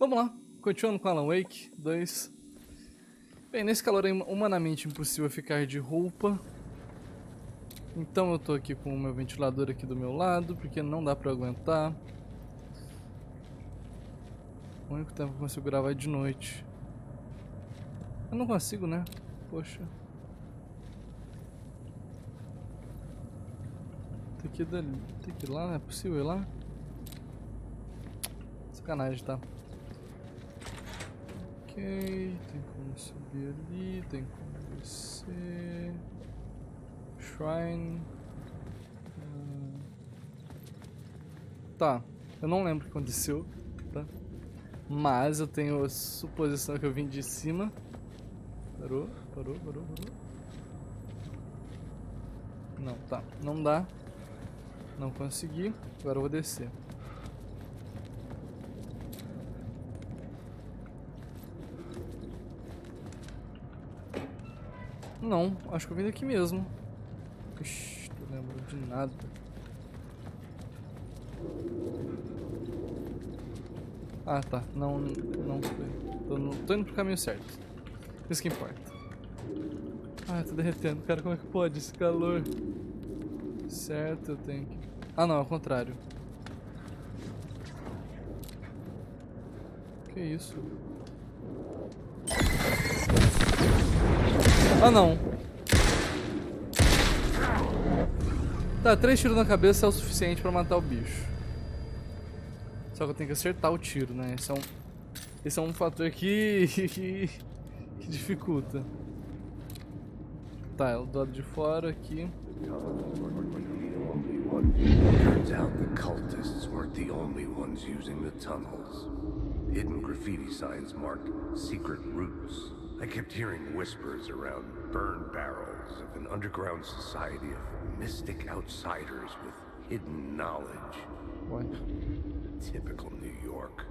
Vamos lá, continuando com Alan Wake 2. Bem, nesse calor é humanamente impossível ficar de roupa. Então eu tô aqui com o meu ventilador aqui do meu lado, porque não dá pra aguentar. O único tempo que eu consigo gravar é de noite. Eu não consigo, né? Poxa. Tem que ir lá, não é possível ir lá? Sacanagem, tá? Ok, tem como subir ali, tem como descer. Shrine. Tá, eu não lembro o que aconteceu, tá? Mas eu tenho a suposição que eu vim de cima. Parou. Não, tá, não dá. Não consegui, agora eu vou descer. Não, acho que eu vim daqui mesmo. Ixi, não lembro de nada. Ah, tá. Não foi. Tô indo pro caminho certo. Isso que importa. Ah, tô derretendo. Cara, como é que pode esse calor? Certo, eu tenho que... Ah, não, é o contrário. Que isso? Ah, não. Tá, 3 tiros na cabeça é o suficiente pra matar o bicho. Só que eu tenho que acertar o tiro, né? Esse é um fator que dificulta. Tá, é do lado de fora aqui. Turns out the cultists weren't the only ones using the tunnels. Hidden graffiti signs marked secret routes. I kept hearing whispers around burn barrels of an underground society of mystic outsiders with hidden knowledge. What? Typical New York.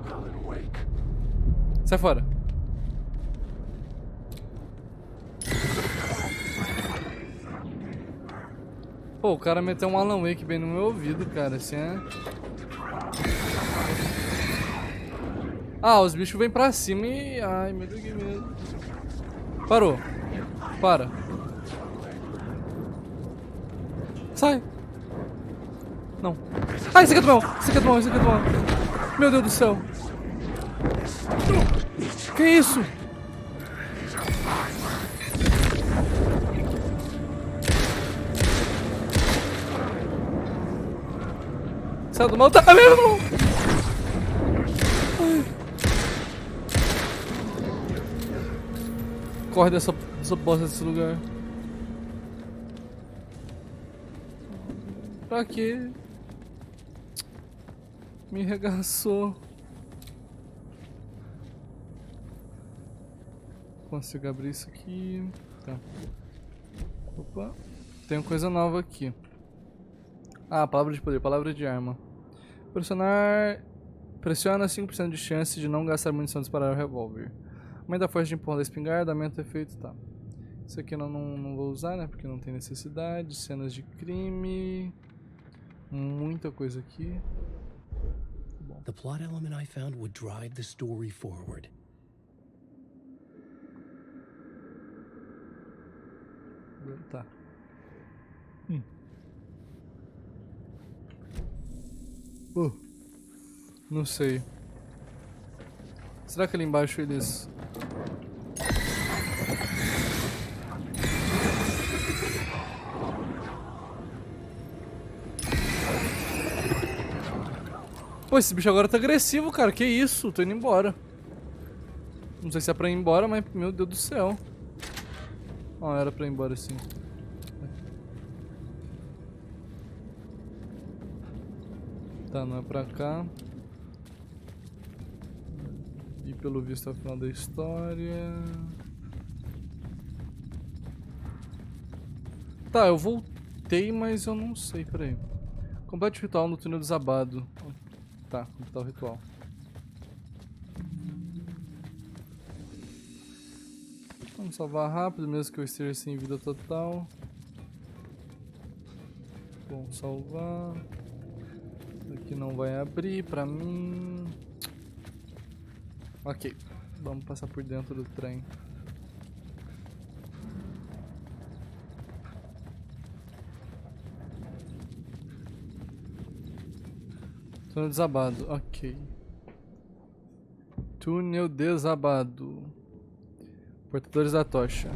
Alan Wake. Sai fora. Pô, o cara meteu um Alan Wake bem no meu ouvido, cara, assim é... Ah, os bichos vêm pra cima e... Ai, meu Deus, que medo. Parou. Para. Sai. Não. Ah, esse aqui é do mal. Esse aqui é do mal, esse aqui é do mal. Meu Deus do céu. Que isso? Sai do mal, tá mesmo? Corre dessa bosta desse lugar. Pra quê? Me regaçou. Consigo abrir isso aqui. Tá. Opa. Tem coisa nova aqui. Ah, palavra de poder, palavra de arma. Pressiona 5% de chance de não gastar munição de disparar o revólver. Aumenta a força de empurrão da espingarda, aumenta o efeito, tá. Isso aqui eu não vou usar, né, porque não tem necessidade. Cenas de crime. Muita coisa aqui. Bom. The plot element I found would drive the story forward. Tá. Não sei. Será que ali embaixo eles... Pô, esse bicho agora tá agressivo, cara. Que isso? Tô indo embora. Não sei se é pra ir embora, mas... Meu Deus do céu. Ó, era pra ir embora sim. Tá, não é pra cá. E pelo visto é o final da história. Tá, eu voltei, mas eu não sei, peraí. Complete o ritual no túnel desabado. Tá, completar o ritual. Vamos salvar rápido, mesmo que eu esteja sem vida total. Bom, salvar. Aqui não vai abrir pra mim. Ok, vamos passar por dentro do trem. Túnel desabado, ok. Túnel desabado. Portadores da tocha.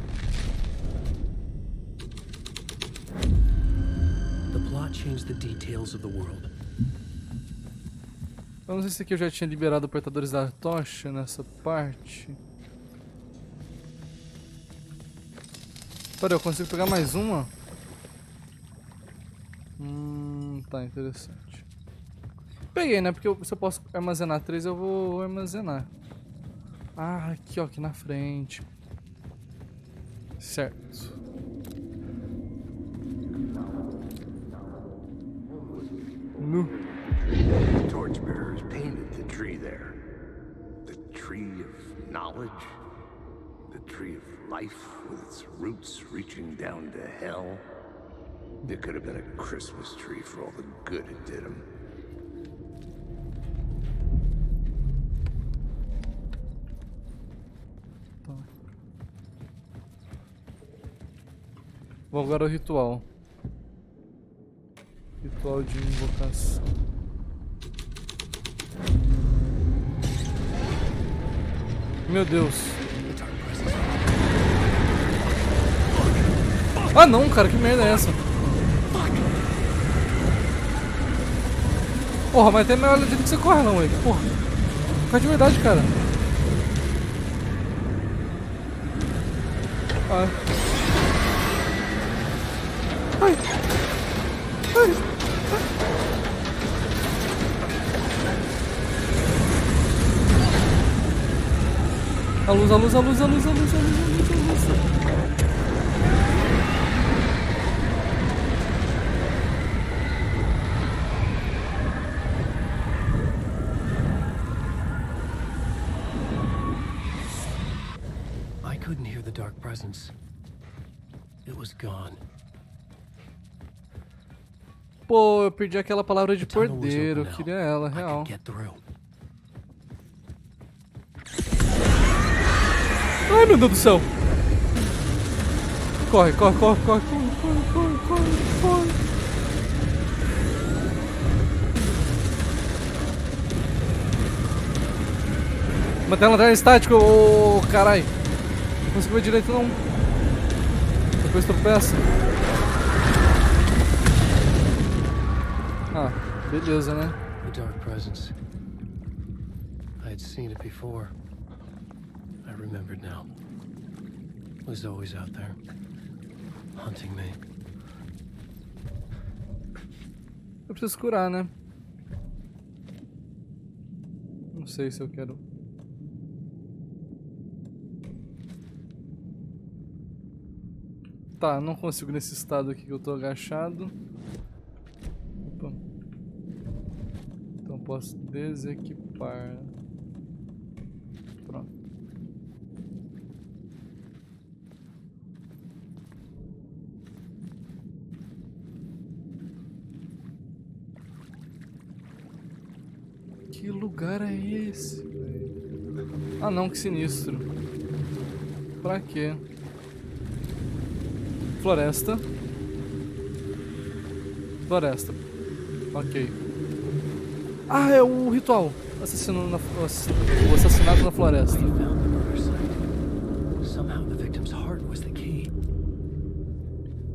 The plot changed the details of the world. Eu não sei se aqui eu já tinha liberado portadores da tocha nessa parte. Pera, eu consigo pegar mais uma? Tá, interessante. Peguei, né? Porque se eu posso armazenar 3, eu vou armazenar. Ah, aqui, ó, aqui na frente. Certo. The torchbearers painted the tree there. The tree of knowledge. The tree of life with its roots reaching down to hell. It could have been a Christmas tree for all the good it did him. Vou agora ao ritual. Ritual de invocação. Meu Deus. Ah não, cara, que merda é essa? Porra, mas tem melhor do jeito que você corre não, ele. Porra. Corre de verdade, cara. Ai. Ai. Ai. A luz, a luz, a luz, a luz, a luz, a luz, a luz, a luz. I couldn't hear the dark presence. It was gone. Pô, eu perdi aquela palavra de porteiro, eu queria ela, real. Ai, meu Deus do céu. Corre, corre, corre, corre, corre, corre, corre, corre. Mantém a lanterna estática, ô carai. Não consigo ver direito não. Depois tropeça. Ah, beleza, né? The dark presence. I had seen it before. I remembered now. It was always out there, hunting me. Eu preciso curar, né? Não sei se eu quero. Tá, não consigo nesse estado aqui que eu tô agachado. Opa. Então posso desequipar. Pronto. Que lugar é esse, velho? Ah não, que sinistro. Pra quê? Floresta. Floresta. Ok. Ah, é o ritual. O assassinato na floresta.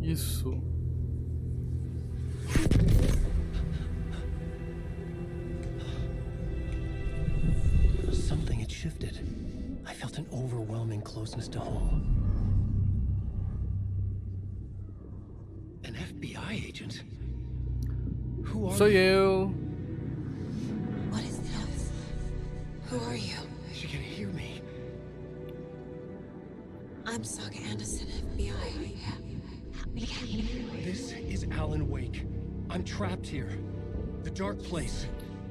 Isso. Something had shifted. I felt an overwhelming closeness to home. An FBI agent? Who are Sou eu. What is this? Who are you? She can hear me. I'm Saga Anderson, FBI. This is Alan Wake. I'm trapped here. The dark place.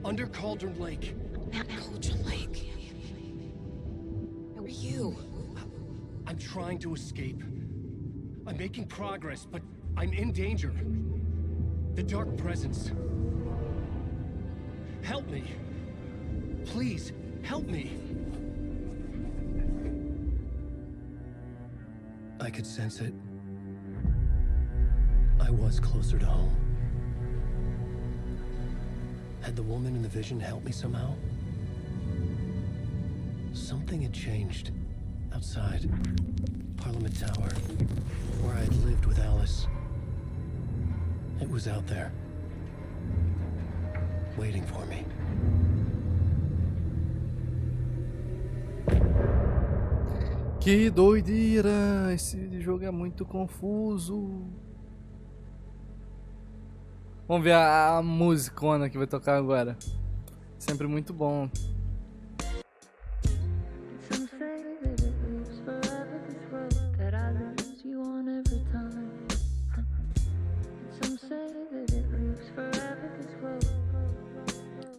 Under Cauldron Lake. At Cauldron Lake. Who are you? I'm trying to escape. I'm making progress, but I'm in danger. The dark presence. Help me. Please, help me. I could sense it, I was closer to home. Had the woman in the vision helped me somehow? Something had changed outside Parliament Tower, where I had lived with Alice. It was out there, waiting for me. Que doideira! Esse jogo é muito confuso. Vamos ver a musicona que vai tocar agora. Sempre muito bom.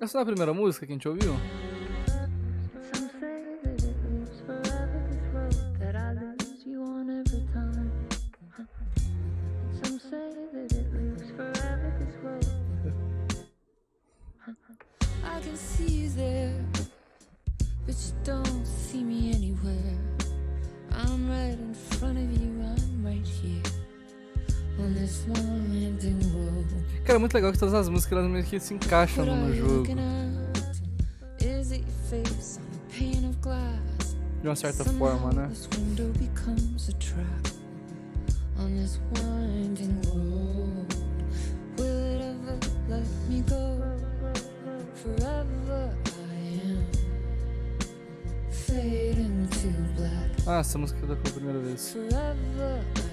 Essa não é a primeira música que a gente ouviu? I can see you there, but you don't see me anywhere. I'm right in front of you, I'm right here on this winding road. Cara, é muito legal que todas as músicas elas meio que se encaixam no jogo. Is it your face on a pane of glass? De uma certa forma, né? This window becomes a trap on this winding road. Will it ever let me go? Forever I am fading to black. Ah, essa música tocou a primeira vez. Forever I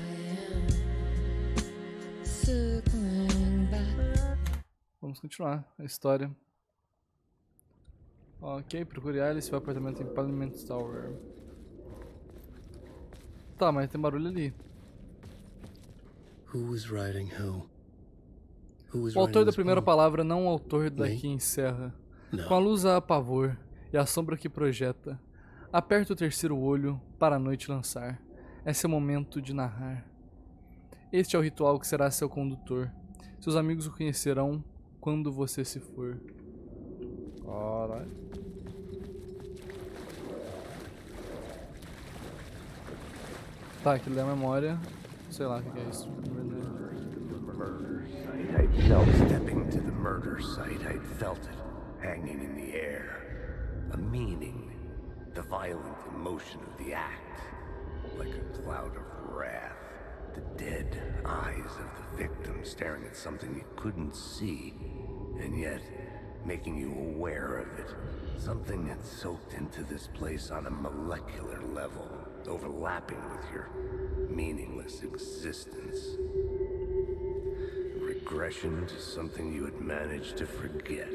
am circling back. Vamos continuar a história. Ok, procure Alice, seu apartamento em Parliament Tower. Tá, mas tem barulho ali. Who was writing who? O autor da primeira palavra, não o autor da que encerra. Com a luz a pavor e a sombra que projeta, aperta o terceiro olho para a noite lançar. Esse é o momento de narrar. Este é o ritual que será seu condutor. Seus amigos o conhecerão quando você se for. Caralho. Tá, aquilo é a memória. Sei lá o que é isso. I felt stepping to the murder site. I'd felt it hanging in the air. A meaning, the violent emotion of the act, like a cloud of wrath. The dead eyes of the victim staring at something you couldn't see, and yet making you aware of it. Something had soaked into this place on a molecular level, overlapping with your meaningless existence. Regression to something you had managed to forget,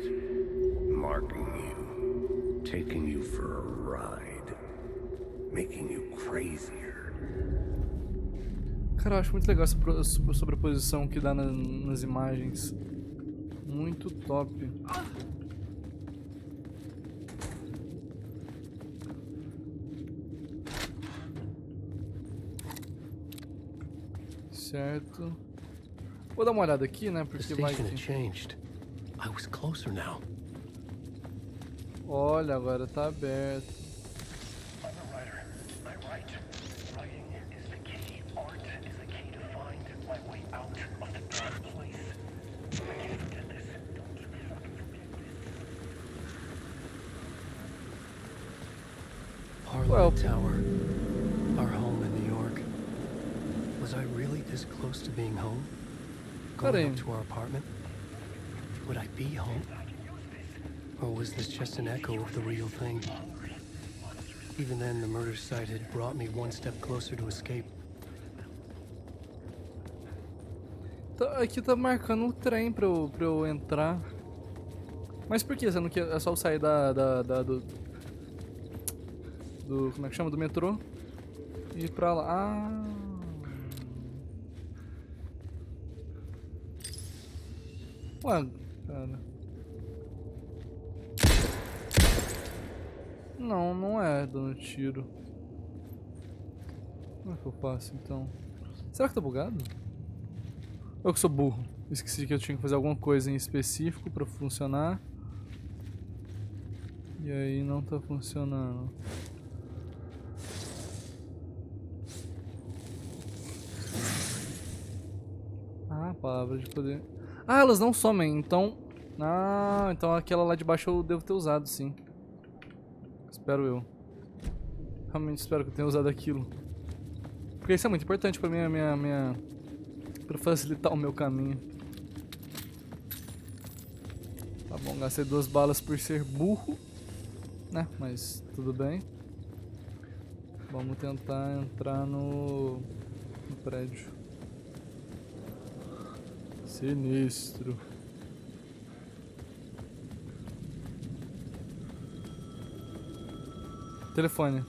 marking you, taking you for a ride, making you crazier. Cara, eu acho muito legal essa sobreposição que dá nas imagens. Muito top. Certo. Vou dar uma olhada aqui, né? Porque vai que... Olha, agora tá aberto. Parliament Tower, our home in New York. Was I really this close to being home? Going up to our apartment? Would I be home? Or was this just an echo of the real thing? Even then, the murder site had brought me one step closer to escape. Aqui tá marcando um trem pra eu entrar. Mas por que? Você não quer? É só eu sair do como é que chama? Do metrô? E ir pra lá. Ah. Ué, cara. Não é dando tiro. Como é que eu faço então? Será que tá bugado? Eu que sou burro. Esqueci que eu tinha que fazer alguma coisa em específico pra funcionar. E aí não tá funcionando. palavra de poder. Ah, elas não somem, então... Ah, então aquela lá de baixo eu devo ter usado, sim. Espero eu. Realmente espero que eu tenha usado aquilo. Porque isso é muito importante pra pra facilitar o meu caminho. Tá bom, gastei 2 balas por ser burro. Né, mas tudo bem. Vamos tentar entrar no prédio. Sinistro. Telefone.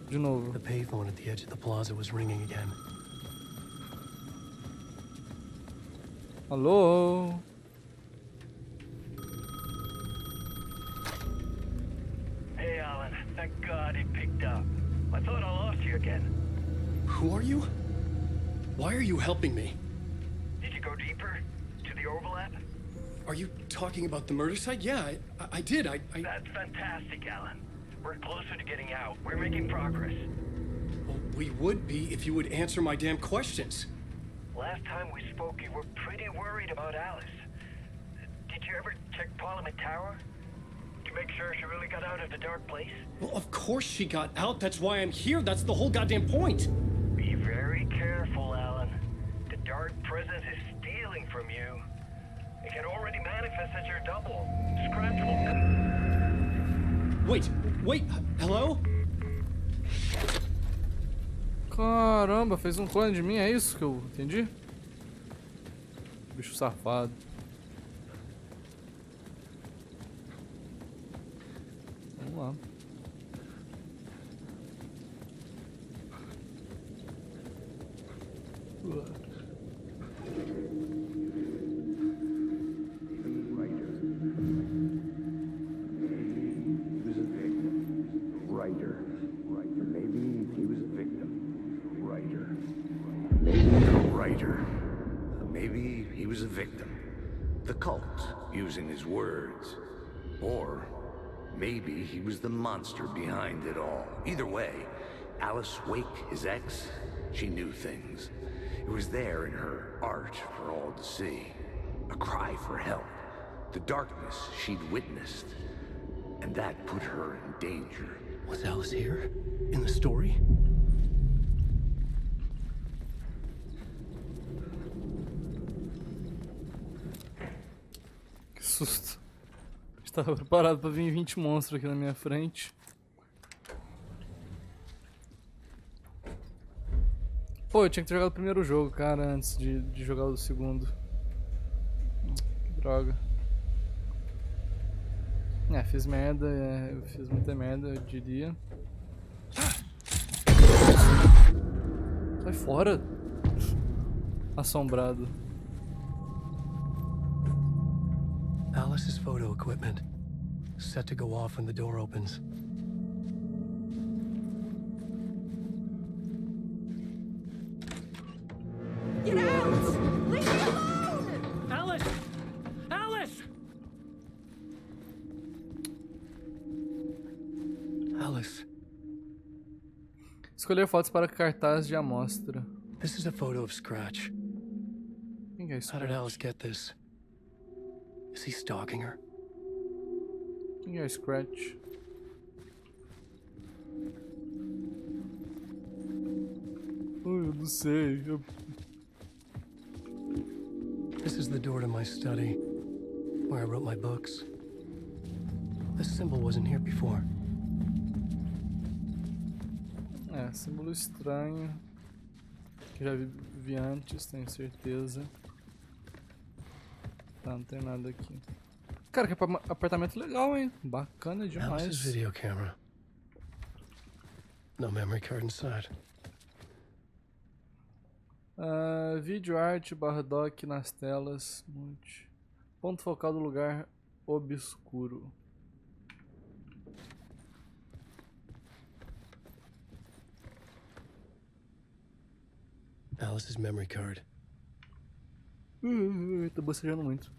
De novo. The payphone at the edge of the plaza was ringing again. Alô? Hey, Alan. Thank God it picked up. I thought I lost you again. Who are you? Why are you helping me? Did you go deeper? To the overlap? Are you talking about the murder site? Yeah, I did. That's fantastic, Alan. We're closer to getting out. We're making progress. Well, we would be if you would answer my damn questions. Last time we spoke, you were pretty worried about Alice. Did you ever check Parliament Tower? To make sure she really got out of the dark place? Well, of course she got out. That's why I'm here. That's the whole goddamn point. Be very careful, Alan. The dark presence is stealing from you. It can already manifest as your double. Scratch will... Wait, hello? Caramba, fez um clone de mim, é isso que eu entendi? Bicho safado. Vamos lá. Maybe he was a victim. The cult, using his words. Or maybe he was the monster behind it all. Either way, Alice Wake, his ex, she knew things. It was there in her art for all to see. A cry for help. The darkness she'd witnessed. And that put her in danger. Was Alice here? In the story? Que susto. Estava preparado pra vir 20 monstros aqui na minha frente. Pô, eu tinha que ter jogado o primeiro jogo, cara, antes de jogar o segundo. Que droga. É, fiz merda, eu fiz muita merda, eu diria. Sai fora! Assombrado. Alice's photo equipment. Set to go off when the door opens. Get out! Leave me alone! Alice! Alice! Alice. Escolher fotos para cartaz de amostra. This is a photo of Scratch. Quem é How did Alice get this? Is he stalking her? Quem é Scratch? Eu não sei. This is the door to my study, where I wrote my books. This symbol wasn't here before. É, símbolo estranho. Que já vi antes, tenho certeza. Tá, não tem nada aqui. Cara, que apartamento legal, hein? Bacana Alice's demais. video camera. No memory card inside. Vídeo, arte, /doc nas telas. Multi. Ponto focal do lugar obscuro. Alice's memory card. Tô bocejando muito.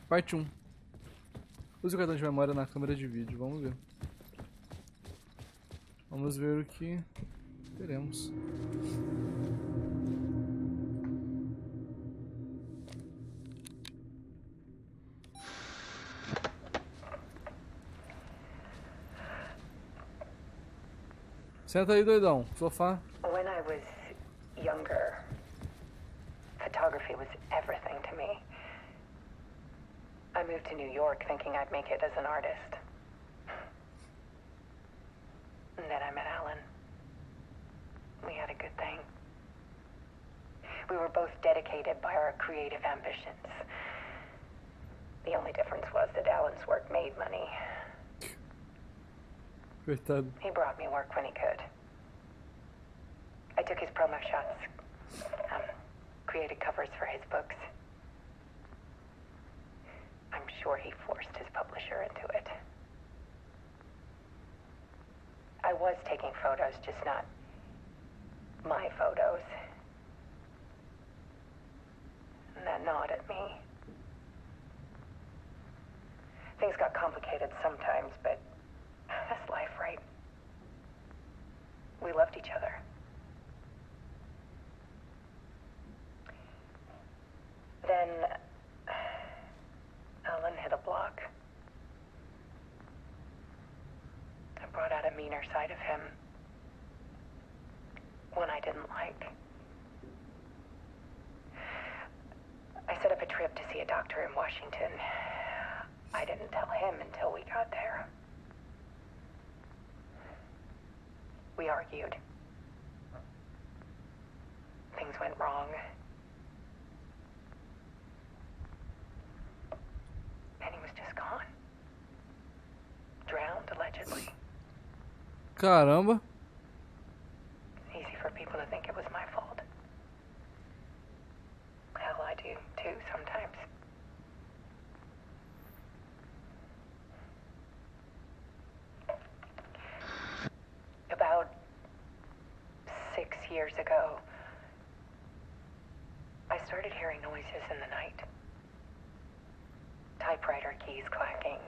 Parte 1. Use o cartão de memória na câmera de vídeo. Vamos ver. Vamos ver o que teremos. Senta aí, doidão. Sofá. When I was younger, photography was everything to me. I moved to New York thinking I'd make it as an artist. And then I met Alan. We had a good thing. We were both dedicated by our creative ambitions. The only difference was that Alan's work made money. Coitado. He brought me work when he could. I took his promo shots, created covers for his books. I'm sure he forced his publisher into it. I was taking photos, just not my photos. And that gnawed at me. Things got complicated sometimes, but that's life, right? We loved each other. Then Alan hit a block. I brought out a meaner side of him. One I didn't like. I set up a trip to see a doctor in Washington. I didn't tell him until we got there. We argued. Things went wrong. And he was just gone. Drowned, allegedly. Caramba. It's easy for people to think it was my fault. Hell, I do too sometimes. About 6 years ago, I started hearing noises in the night. Typewriter keys clacking.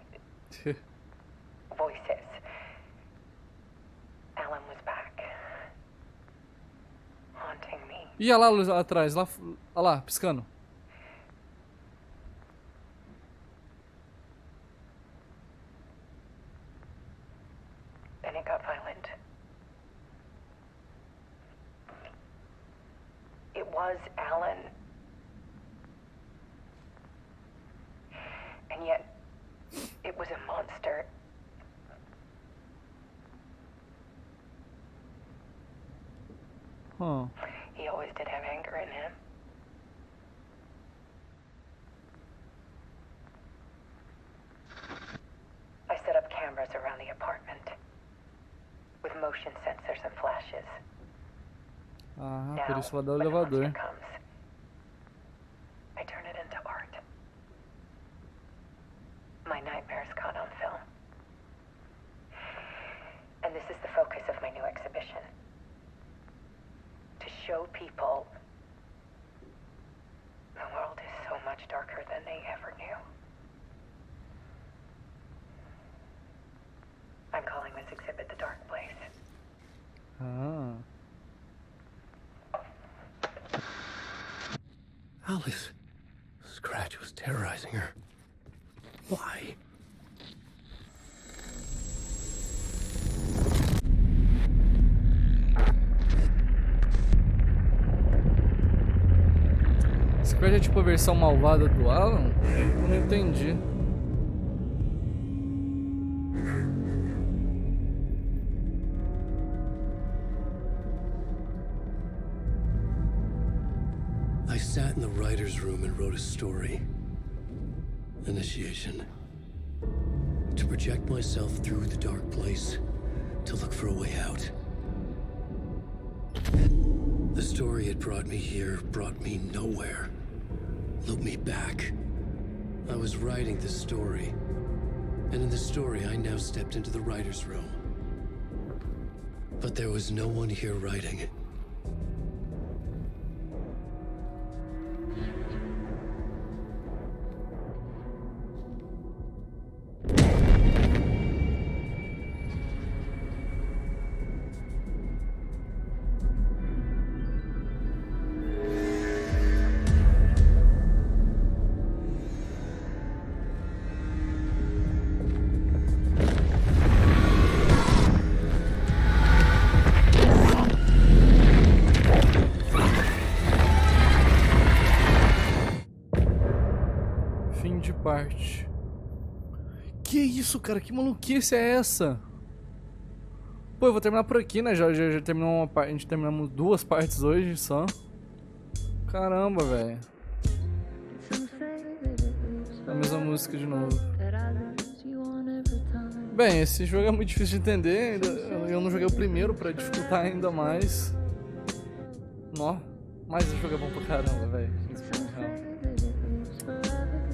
Voices. Alan was back. Haunting me. Ih, olha lá a luz lá atrás. Lá, olha lá, piscando. Then it got violent. It was Alan. And yet, it was a monster. Huh. He always did have anger in him. I set up cameras around the apartment with motion sensors and flashes. Ah, Now, por isso vai dar o when the monster elevador. comes, I turn it into art. My nightmares caught on film. And this is the focus of my new exhibition. To show people the world is so much darker than they ever knew. I'm calling this exhibit The Dark Place. Ah. Alice. Scratch was terrorizing her. Why? Scratch é tipo a versão malvada do Alan? Eu não entendi. I sat in the writer's room and wrote a story. Initiation. To project myself through the dark place, to look for a way out. The story had brought me here, brought me nowhere. Looked me back. I was writing the story. And in the story, I now stepped into the writer's room. But there was no one here writing it. isso, cara? Que maluquice é essa? Pô, eu vou terminar por aqui, né? Já terminou uma parte. A gente terminamos 2 partes hoje só. Caramba, velho. A mesma música de novo. Bem, esse jogo é muito difícil de entender. Eu não joguei o primeiro pra dificultar ainda mais. Nó. Mas o jogo é bom pra caramba, velho.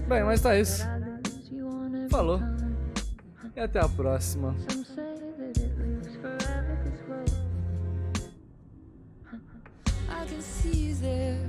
Bem, mas tá isso. Falou. E até a próxima. I can see you there.